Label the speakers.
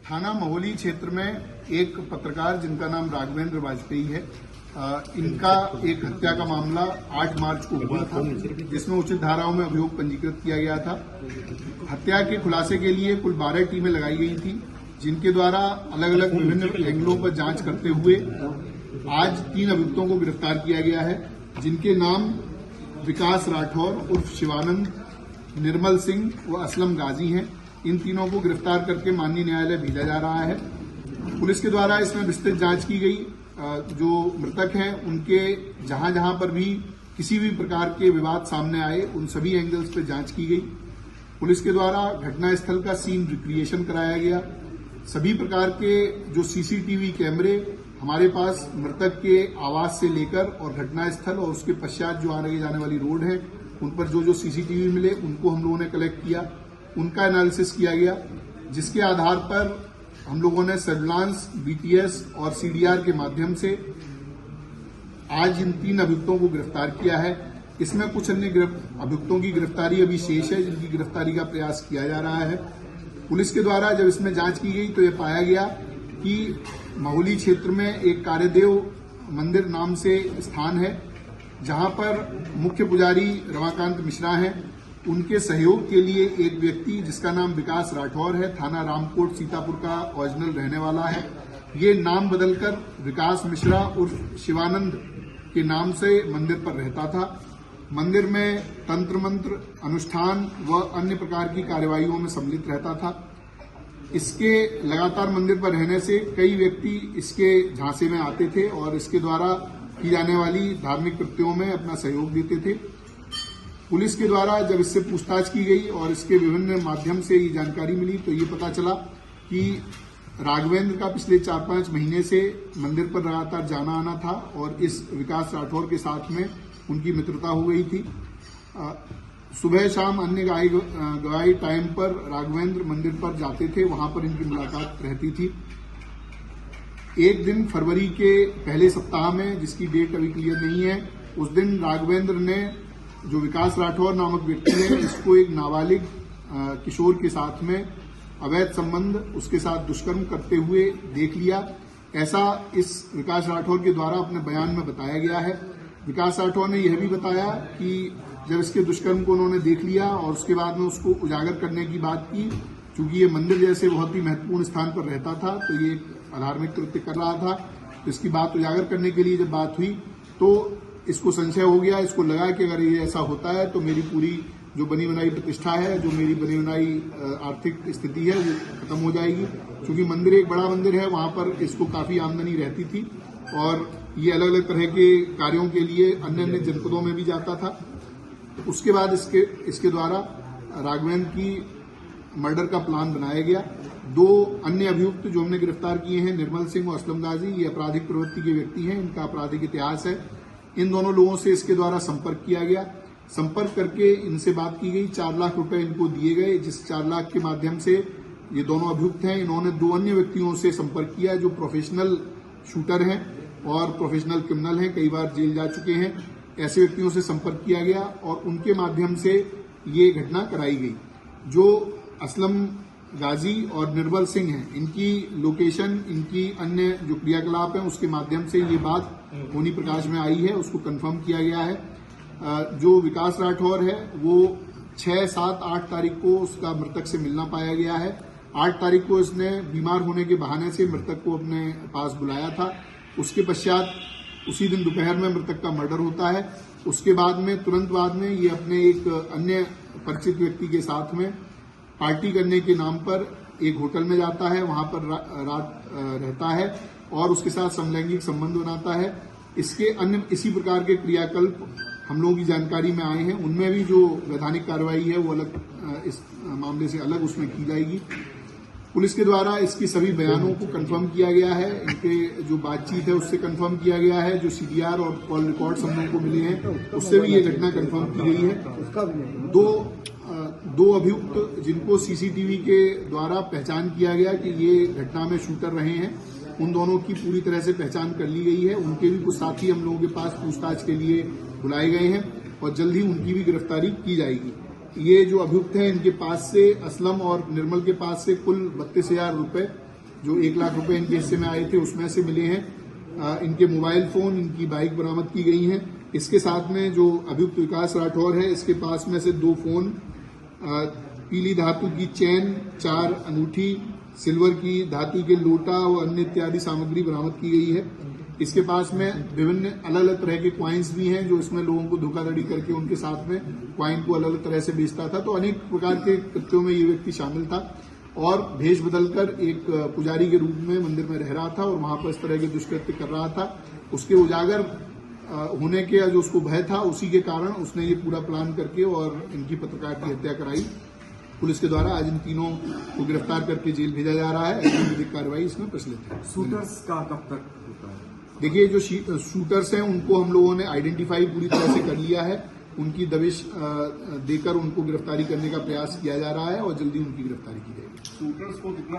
Speaker 1: थाना महोली क्षेत्र में एक पत्रकार जिनका नाम राघवेंद्र वाजपेयी है, इनका एक हत्या का मामला 8 मार्च को हुआ था, जिसमें उचित धाराओं में अभियोग पंजीकृत किया गया था। हत्या के खुलासे के लिए कुल 12 टीमें लगाई गई थी, जिनके द्वारा अलग अलग विभिन्न एंगलों पर जांच करते हुए आज 3 अभियुक्तों को गिरफ्तार किया गया है, जिनके नाम विकास राठौर उर्फ शिवानंद, निर्मल सिंह व असलम गाजी हैं। इन तीनों को गिरफ्तार करके माननीय न्यायालय भेजा जा रहा है। पुलिस के द्वारा इसमें विस्तृत जांच की गई। जो मृतक हैं उनके जहां जहां पर भी किसी भी प्रकार के विवाद सामने आए, उन सभी एंगल्स पर जांच की गई। पुलिस के द्वारा घटनास्थल का सीन रिक्रिएशन कराया गया। सभी प्रकार के जो सीसीटीवी कैमरे हमारे पास मृतक के आवास से लेकर और घटनास्थल और उसके पश्चात जो आने जाने वाली रोड है, उन पर जो सीसीटीवी मिले उनको हम लोगों ने कलेक्ट किया, उनका एनालिसिस किया गया, जिसके आधार पर हम लोगों ने सर्विलांस, बीटीएस और सीडीआर के माध्यम से आज इन 3 अभियुक्तों को गिरफ्तार किया है। इसमें कुछ अन्य अभियुक्तों की गिरफ्तारी अभी शेष है, जिनकी गिरफ्तारी का प्रयास किया जा रहा है। पुलिस के द्वारा जब इसमें जांच की गई तो ये पाया गया कि महोली क्षेत्र में एक कार्यदेव मंदिर नाम से स्थान है, जहां पर मुख्य पुजारी रमाकांत मिश्रा हैं। उनके सहयोग के लिए एक व्यक्ति जिसका नाम विकास राठौर है, थाना रामकोट सीतापुर का ओरिजिनल रहने वाला है, ये नाम बदलकर विकास मिश्रा उर्फ शिवानंद के नाम से मंदिर पर रहता था। मंदिर में तंत्र मंत्र, अनुष्ठान व अन्य प्रकार की कार्यवाहियों में सम्मिलित रहता था। इसके लगातार मंदिर पर रहने से कई व्यक्ति इसके झांसे में आते थे और इसके द्वारा की जाने वाली धार्मिक कृत्यों में अपना सहयोग देते थे। पुलिस के द्वारा जब इससे पूछताछ की गई और इसके विभिन्न माध्यम से ये जानकारी मिली तो ये पता चला कि राघवेंद्र का पिछले 4-5 महीने से मंदिर पर लगातार जाना आना था और इस विकास राठौर के साथ में उनकी मित्रता हो गई थी। सुबह शाम अन्य गवाही टाइम पर राघवेंद्र मंदिर पर जाते थे, वहां पर इनकी मुलाकात रहती थी। एक दिन फरवरी के पहले सप्ताह में, जिसकी डेट अभी क्लियर नहीं है, उस दिन राघवेंद्र ने जो विकास राठौर नामक व्यक्ति है, इसको एक नाबालिग किशोर के साथ में अवैध संबंध, उसके साथ दुष्कर्म करते हुए देख लिया। ऐसा इस विकास राठौर के द्वारा अपने बयान में बताया गया है। विकास राठौर ने यह भी बताया कि जब इसके दुष्कर्म को उन्होंने देख लिया और उसके बाद में उसको उजागर करने की बात की, क्योंकि ये मंदिर जैसे बहुत ही महत्वपूर्ण स्थान पर रहता था, तो ये अधार्मिक कृत्य कर रहा था। तो इसकी बात उजागर करने के लिए जब बात हुई तो इसको संशय हो गया, इसको लगा कि अगर ये ऐसा होता है तो मेरी पूरी जो बनी बनाई प्रतिष्ठा है, जो मेरी बनी बनाई आर्थिक स्थिति है, वो खत्म हो जाएगी। क्योंकि मंदिर एक बड़ा मंदिर है, वहां पर इसको काफी आमदनी रहती थी और ये अलग अलग तरह के कार्यों के लिए अन्य अन्य जनपदों में भी जाता था। उसके बाद इसके द्वारा राघवेंद्र की मर्डर का प्लान बनाया गया। 2 अन्य अभियुक्त जो हमने गिरफ्तार किए हैं, निर्मल सिंह और असलम गाजी, ये आपराधिक प्रवृत्ति के व्यक्ति हैं, इनका आपराधिक इतिहास है। इन दोनों लोगों से इसके द्वारा संपर्क किया गया। संपर्क करके इनसे बात की गई, 4 लाख रुपए इनको दिए गए, जिस 4 लाख के माध्यम से ये दोनों अभियुक्त हैं, इन्होंने 2 अन्य व्यक्तियों से संपर्क किया जो प्रोफेशनल शूटर हैं और प्रोफेशनल क्रिमिनल हैं, कई बार जेल जा चुके हैं। ऐसे व्यक्तियों से संपर्क किया गया और उनके माध्यम से ये घटना कराई गई। जो असलम गाजी और निर्मल सिंह हैं, इनकी लोकेशन, इनकी अन्य जो क्रियाकलाप हैं, उसके माध्यम से ये बात होनी प्रकाश में आई है, उसको कंफर्म किया गया है। जो विकास राठौर है वो 6, 7, 8 तारीख को उसका मृतक से मिलना पाया गया है। 8 तारीख को इसने बीमार होने के बहाने से मृतक को अपने पास बुलाया था। उसके पश्चात उसी दिन दोपहर में मृतक का मर्डर होता है। उसके बाद में तुरंत बाद में ये अपने एक अन्य परिचित व्यक्ति के साथ में पार्टी करने के नाम पर एक होटल में जाता है, वहां पर रात रहता है और उसके साथ समलैंगिक संबंध बनाता है। इसके अन्य इसी प्रकार के क्रियाकल्प हम लोगों की जानकारी में आए हैं। उनमें भी जो वैधानिक कार्रवाई है वो अलग, इस मामले से अलग उसमें की जाएगी। पुलिस के द्वारा इसकी सभी बयानों को कंफर्म किया गया है, इनके जो बातचीत है उससे कंफर्म किया गया है, जो सीडीआर और कॉल रिकॉर्ड्स हम लोगों को मिले हैं उससे भी ये घटना कंफर्म की गई है। दो अभियुक्त जिनको सीसीटीवी के द्वारा पहचान किया गया कि ये घटना में शूटर रहे हैं, उन दोनों की पूरी तरह से पहचान कर ली गई है। उनके भी कुछ साथी हम लोगों के पास पूछताछ के लिए बुलाए गए हैं और जल्द ही उनकी भी गिरफ्तारी की जाएगी। ये जो अभियुक्त हैं इनके पास से असलम और निर्मल के पास से कुल 32,000 रुपए जो 1 लाख रुपए इनके हिस्से में आए थे उसमें से मिले हैं। इनके मोबाइल फोन, इनकी बाइक बरामद की गई हैं। इसके साथ में जो अभियुक्त विकास राठौर है, इसके पास में से 2 फोन, पीली धातु की चैन, 4 अंगूठी, सिल्वर की धातु के लोटा और अन्य इत्यादि सामग्री बरामद की गई है। इसके पास में विभिन्न अलग अलग तरह के क्वाइंस भी हैं, जो इसमें लोगों को धोखाधड़ी करके उनके साथ में क्वाइन को अलग अलग तरह से बेचता था। तो अनेक प्रकार के कृत्यों में ये व्यक्ति शामिल था और भेष बदलकर एक पुजारी के रूप में मंदिर में रह रहा था और वहां पर इस तरह के दुष्कृत्य कर रहा था। उसके उजागर होने के जो उसको भय था, उसी के कारण उसने ये पूरा प्लान करके और इनकी पत्रकार की हत्या कराई। पुलिस के द्वारा आज इन तीनों को गिरफ्तार करके जेल भेजा जा रहा है। विधिक कार्रवाई इसमें प्रचलित है।
Speaker 2: शूटर्स का कब तक होता है?
Speaker 1: देखिए, जो शूटर्स हैं उनको हम लोगों ने आइडेंटिफाई पूरी तरह से कर लिया है। उनकी दबिश देकर उनको गिरफ्तारी करने का प्रयास किया जा रहा है और जल्दी उनकी गिरफ्तारी की जाएगी।
Speaker 2: शूटर्स को कितना